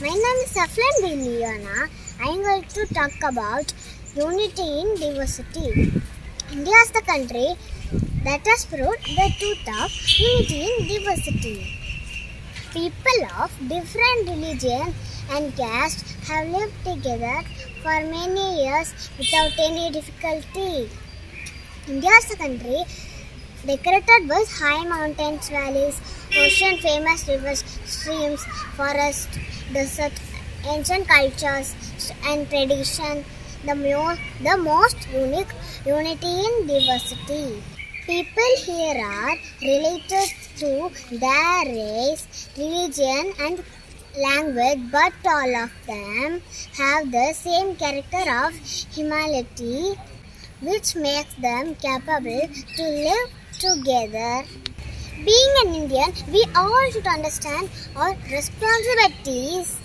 My name is Saflan Leona. I am going to talk about unity in diversity. India is the country that has proved the truth of unity in diversity. People of different religion and caste have lived together for many years without any difficulty. India is a country decorated with high mountains, valleys, ocean, famous rivers, streams, forests, deserts, ancient cultures and tradition. The most unique unity in diversity. People here are related to their race, religion, and language, but all of them have the same character of humanity, which makes them capable to live together. Being an Indian, we all should understand our responsibilities.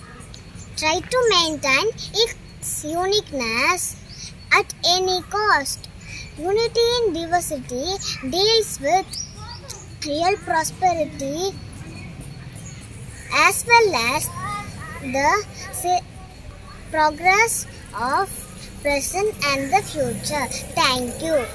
Try to maintain its uniqueness at any cost. Unity in diversity deals with real prosperity as well as the progress of present and the future. Thank you.